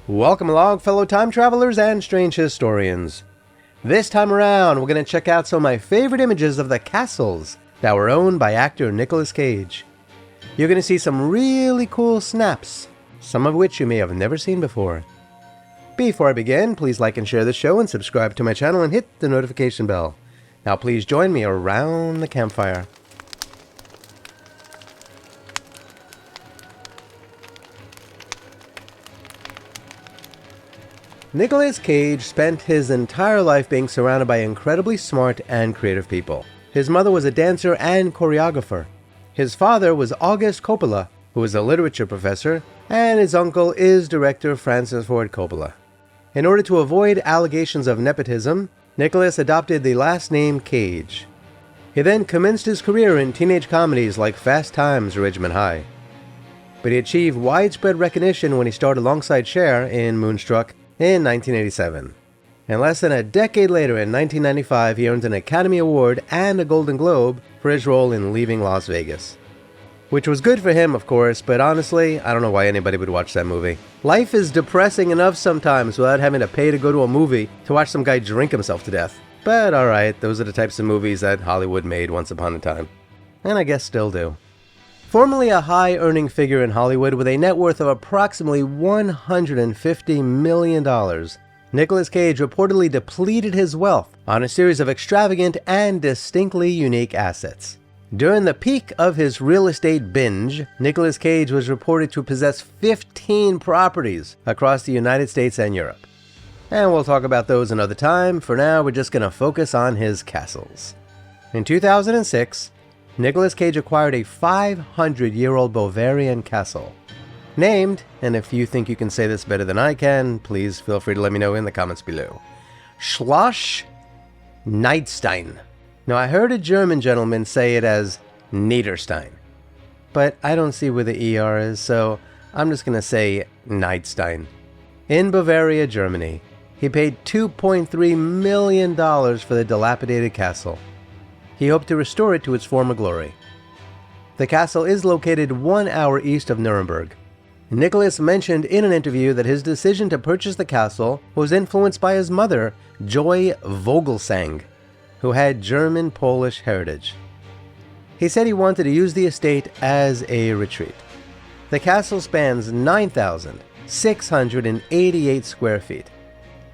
Welcome along, fellow time travelers and strange historians. This time around, we're going to check out some of my favorite images of the castles that were owned by actor Nicolas Cage. You're going to see some really cool snaps, some of which you may have never seen before. Before I begin, please like and share the show and subscribe to my channel and hit the notification bell. Now please join me around the campfire. Nicolas Cage spent his entire life being surrounded by incredibly smart and creative people. His mother was a dancer and choreographer. His father was August Coppola, who was a literature professor, and his uncle is director Francis Ford Coppola. In order to avoid allegations of nepotism, Nicolas adopted the last name Cage. He then commenced his career in teenage comedies like Fast Times or Ridgemont High. But he achieved widespread recognition when he starred alongside Cher in Moonstruck in 1987. And less than a decade later, in 1995, he earned an Academy Award and a Golden Globe for his role in Leaving Las Vegas. Which was good for him, of course, but honestly, I don't know why anybody would watch that movie. Life is depressing enough sometimes without having to pay to go to a movie to watch some guy drink himself to death. But alright, those are the types of movies that Hollywood made once upon a time. And I guess still do. Formerly a high-earning figure in Hollywood with a net worth of approximately $150 million, Nicolas Cage reportedly depleted his wealth on a series of extravagant and distinctly unique assets. During the peak of his real estate binge, Nicolas Cage was reported to possess 15 properties across the United States and Europe. And we'll talk about those another time. For now, we're just going to focus on his castles. In 2006, Nicolas Cage acquired a 500-year-old Bavarian castle. Named, and if you think you can say this better than I can, please feel free to let me know in the comments below, Schloss Neidstein. Now, I heard a German gentleman say it as Niederstein, but I don't see where the ER is, so I'm just going to say Neidstein. In Bavaria, Germany, he paid $2.3 million for the dilapidated castle. He hoped to restore it to its former glory. The castle is located 1 hour east of Nuremberg. Nicolas mentioned in an interview that his decision to purchase the castle was influenced by his mother, Joy Vogelsang, who had German-Polish heritage. He said he wanted to use the estate as a retreat. The castle spans 9,688 square feet,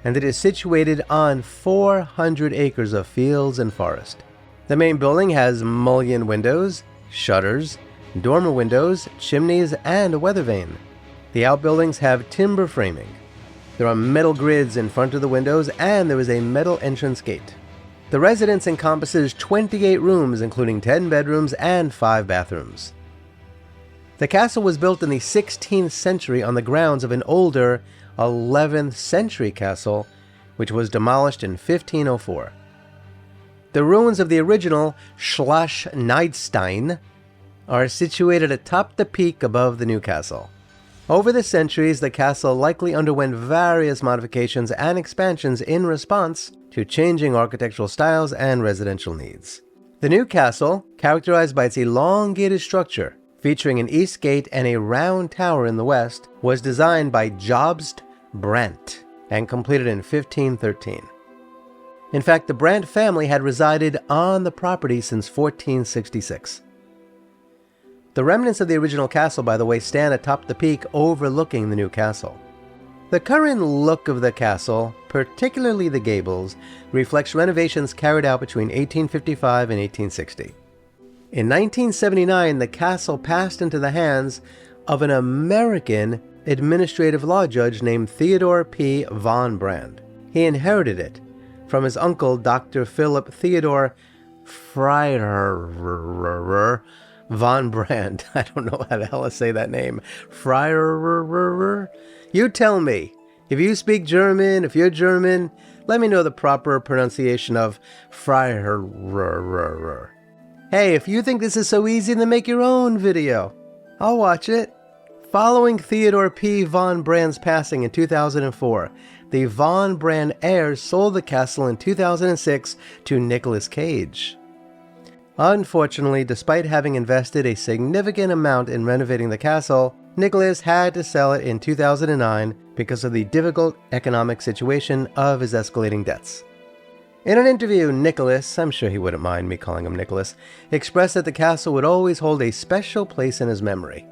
and it is situated on 400 acres of fields and forest. The main building has mullioned windows, shutters, dormer windows, chimneys, and a weather vane. The outbuildings have timber framing. There are metal grids in front of the windows, and there is a metal entrance gate. The residence encompasses 28 rooms, including 10 bedrooms and 5 bathrooms. The castle was built in the 16th century on the grounds of an older 11th century castle, which was demolished in 1504. The ruins of the original Schloss Neidstein are situated atop the peak above the new castle. Over the centuries, the castle likely underwent various modifications and expansions in response to changing architectural styles and residential needs. The new castle, characterized by its elongated structure, featuring an east gate and a round tower in the west, was designed by Jobst Brandt and completed in 1513. In fact, the Brandt family had resided on the property since 1466. The remnants of the original castle, by the way, stand atop the peak overlooking the new castle. The current look of the castle, particularly the gables, reflects renovations carried out between 1855 and 1860. In 1979, the castle passed into the hands of an American administrative law judge named Theodore P. von Brand. He inherited it from his uncle, Dr. Philip Theodore Freiherr von Brand. I don't know how the hell to say that name. Freiherr? You tell me. If you speak German, if you're German, let me know the proper pronunciation of Freiherr. Hey, if you think this is so easy, then make your own video. I'll watch it. Following Theodore P. von Brand's passing in 2004, the von Brand heirs sold the castle in 2006 to Nicolas Cage. Unfortunately, despite having invested a significant amount in renovating the castle, Nicholas had to sell it in 2009 because of the difficult economic situation of his escalating debts. In an interview, Nicholas, I'm sure he wouldn't mind me calling him Nicholas, expressed that the castle would always hold a special place in his memory.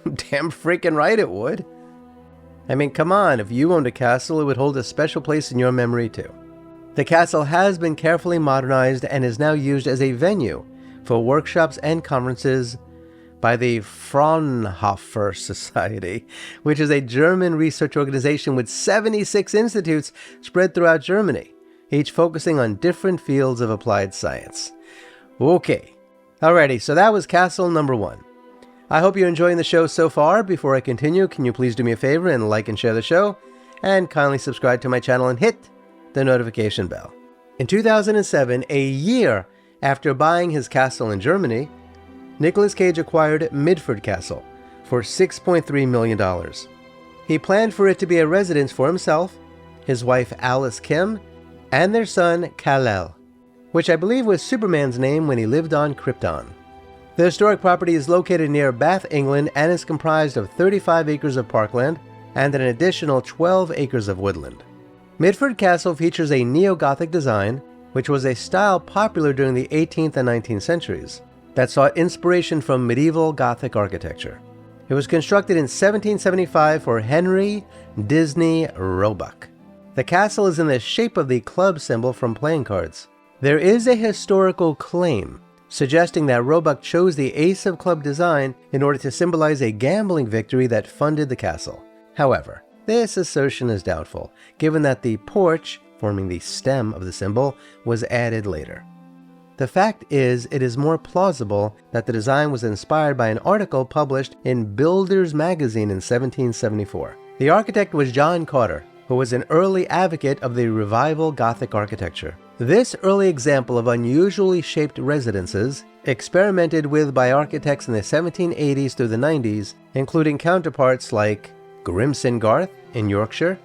Damn freaking right it would. I mean, come on, if you owned a castle, it would hold a special place in your memory too. The castle has been carefully modernized and is now used as a venue for workshops and conferences by the Fraunhofer Society, which is a German research organization with 76 institutes spread throughout Germany, each focusing on different fields of applied science. Okay, alrighty, so that was castle number 1. I hope you're enjoying the show so far. Before I continue, can you please do me a favor and like and share the show, and kindly subscribe to my channel and hit the notification bell. In 2007, a year after buying his castle in Germany, Nicolas Cage acquired Midford Castle for $6.3 million. He planned for it to be a residence for himself, his wife Alice Kim, and their son Kal-El, which I believe was Superman's name when he lived on Krypton. The historic property is located near Bath, England, and is comprised of 35 acres of parkland and an additional 12 acres of woodland. Midford Castle features a neo-Gothic design, which was a style popular during the 18th and 19th centuries, that sought inspiration from medieval Gothic architecture. It was constructed in 1775 for Henry Disney Roebuck. The castle is in the shape of the club symbol from playing cards. There is a historical claim suggesting that Roebuck chose the ace of club design in order to symbolize a gambling victory that funded the castle. However, this assertion is doubtful, given that the porch, forming the stem of the symbol, was added later. The fact is, it is more plausible that the design was inspired by an article published in Builders magazine in 1774. The architect was John Carter, who was an early advocate of the revival Gothic architecture. This early example of unusually shaped residences, experimented with by architects in the 1780s through the 90s, including counterparts like Grimston Garth in Yorkshire,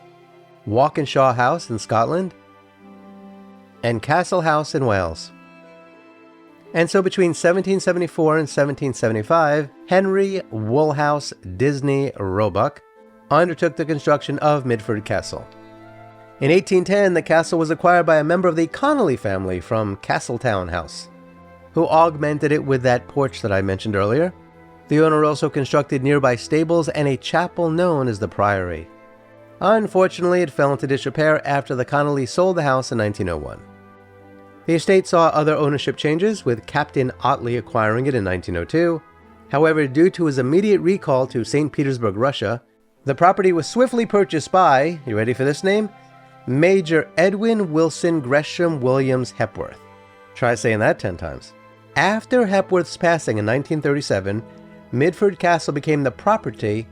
Walkinshaw House in Scotland, and Castle House in Wales. And so between 1774 and 1775, Henry Woolhouse Disney Roebuck undertook the construction of Midford Castle. In 1810, the castle was acquired by a member of the Connolly family from Castletown House, who augmented it with that porch that I mentioned earlier. The owner also constructed nearby stables and a chapel known as the Priory. Unfortunately, it fell into disrepair after the Connollys sold the house in 1901. The estate saw other ownership changes, with Captain Otley acquiring it in 1902. However, due to his immediate recall to St. Petersburg, Russia, the property was swiftly purchased by, you ready for this name? Major Edwin Wilson Gresham Williams Hepworth. Try saying that 10 times. After Hepworth's passing in 1937, Midford Castle became the property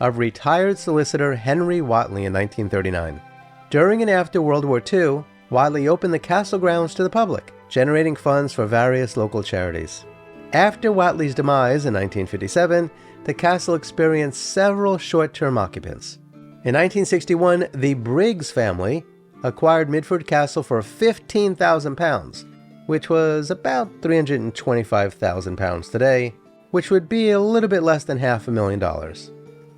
of retired solicitor Henry Whatley in 1939. During and after World War II, Whatley opened the castle grounds to the public, generating funds for various local charities. After Whatley's demise in 1957, the castle experienced several short-term occupants. In 1961, the Briggs family acquired Midford Castle for £15,000, which was about £325,000 today, which would be a little bit less than $500,000.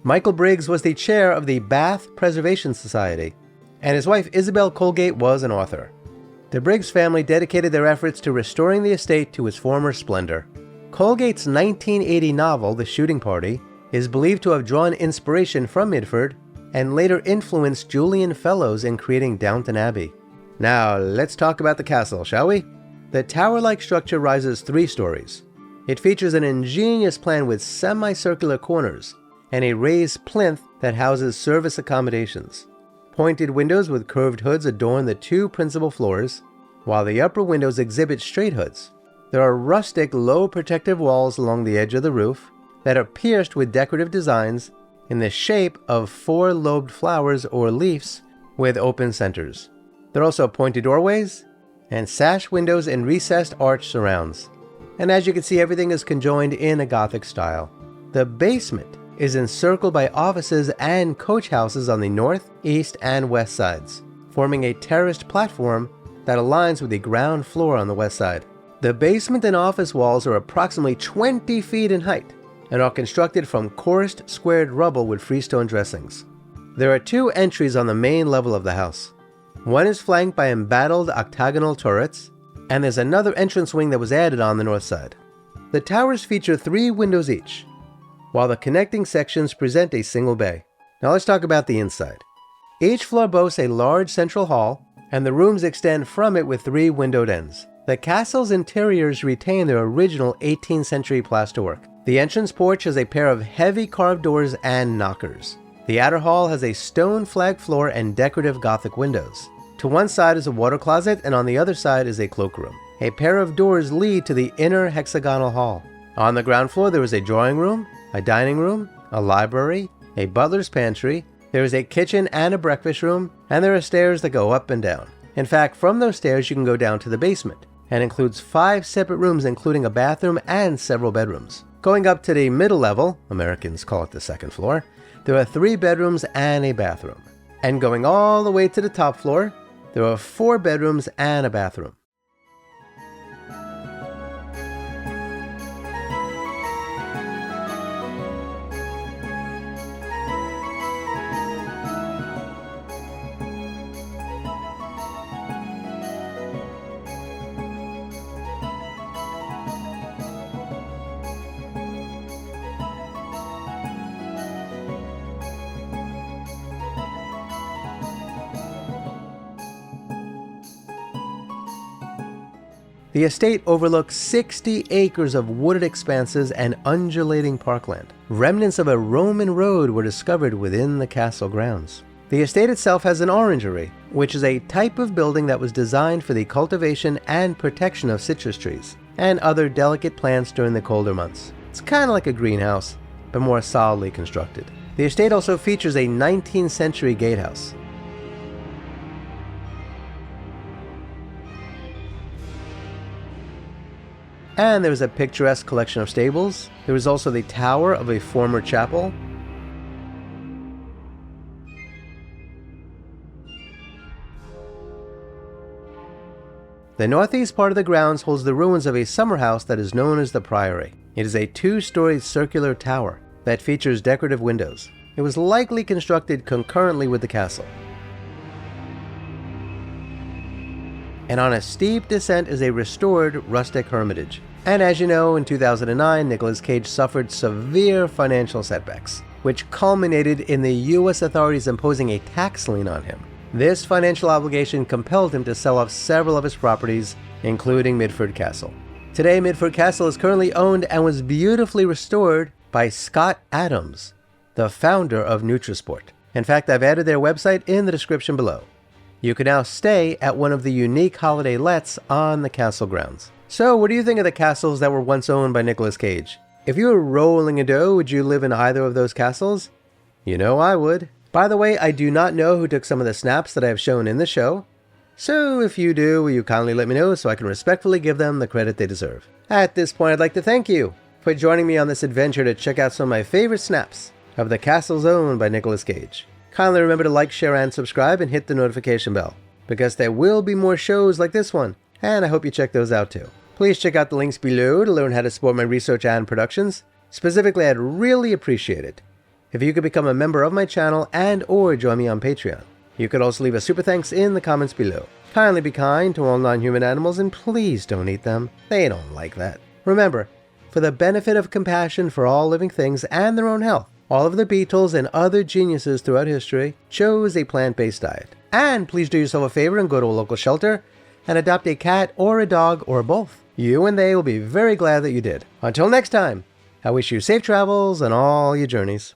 Michael Briggs was the chair of the Bath Preservation Society, and his wife Isabel Colgate was an author. The Briggs family dedicated their efforts to restoring the estate to its former splendor. Colgate's 1980 novel, The Shooting Party, is believed to have drawn inspiration from Midford and later influenced Julian Fellows in creating Downton Abbey. Now, let's talk about the castle, shall we? The tower-like structure rises 3 stories. It features an ingenious plan with semicircular corners and a raised plinth that houses service accommodations. Pointed windows with curved hoods adorn the 2 principal floors, while the upper windows exhibit straight hoods. There are rustic, low protective walls along the edge of the roof that are pierced with decorative designs in the shape of 4-lobed flowers or leaves with open centers. There are also pointed doorways and sash windows and recessed arch surrounds. And as you can see, everything is conjoined in a Gothic style. The basement is encircled by offices and coach houses on the north, east, and west sides, forming a terraced platform that aligns with the ground floor on the west side. The basement and office walls are approximately 20 feet in height and are constructed from coarse, squared rubble with freestone dressings. There are 2 entries on the main level of the house. One is flanked by embattled octagonal turrets, and there's another entrance wing that was added on the north side. The towers feature 3 windows each, while the connecting sections present a single bay. Now let's talk about the inside. Each floor boasts a large central hall, and the rooms extend from it with 3 windowed ends. The castle's interiors retain their original 18th century plasterwork. The entrance porch has a pair of heavy carved doors and knockers. The outer hall has a stone flag floor and decorative Gothic windows. To one side is a water closet, and on the other side is a cloakroom. A pair of doors lead to the inner hexagonal hall. On the ground floor there is a drawing room, a dining room, a library, a butler's pantry, there is a kitchen and a breakfast room, and there are stairs that go up and down. In fact, from those stairs you can go down to the basement, and includes 5 separate rooms including a bathroom and several bedrooms. Going up to the middle level, Americans call it the second floor, there are 3 bedrooms and a bathroom. And going all the way to the top floor, there are 4 bedrooms and a bathroom. The estate overlooks 60 acres of wooded expanses and undulating parkland. Remnants of a Roman road were discovered within the castle grounds. The estate itself has an orangery, which is a type of building that was designed for the cultivation and protection of citrus trees and other delicate plants during the colder months. It's kind of like a greenhouse, but more solidly constructed. The estate also features a 19th century gatehouse. And there is a picturesque collection of stables. There is also the tower of a former chapel. The northeast part of the grounds holds the ruins of a summer house that is known as the Priory. It is a 2-story circular tower that features decorative windows. It was likely constructed concurrently with the castle. And on a steep descent is a restored rustic hermitage. And as you know, in 2009, Nicolas Cage suffered severe financial setbacks, which culminated in the US authorities imposing a tax lien on him. This financial obligation compelled him to sell off several of his properties, including Midford Castle. Today, Midford Castle is currently owned and was beautifully restored by Scott Adams, the founder of Nutrisport. In fact, I've added their website in the description below. You can now stay at one of the unique holiday lets on the castle grounds. So, what do you think of the castles that were once owned by Nicolas Cage? If you were rolling in dough, would you live in either of those castles? You know I would. By the way, I do not know who took some of the snaps that I have shown in the show. So, if you do, will you kindly let me know so I can respectfully give them the credit they deserve. At this point, I'd like to thank you for joining me on this adventure to check out some of my favorite snaps of the castles owned by Nicolas Cage. Kindly remember to like, share, and subscribe, and hit the notification bell, because there will be more shows like this one, and I hope you check those out too. Please check out the links below to learn how to support my research and productions. Specifically, I'd really appreciate it if you could become a member of my channel and or join me on Patreon. You could also leave a super thanks in the comments below. Kindly be kind to all non-human animals and please don't eat them. They don't like that. Remember, for the benefit of compassion for all living things and their own health, all of the Beatles and other geniuses throughout history chose a plant-based diet. And please do yourself a favor and go to a local shelter and adopt a cat or a dog or both. You and they will be very glad that you did. Until next time, I wish you safe travels on all your journeys.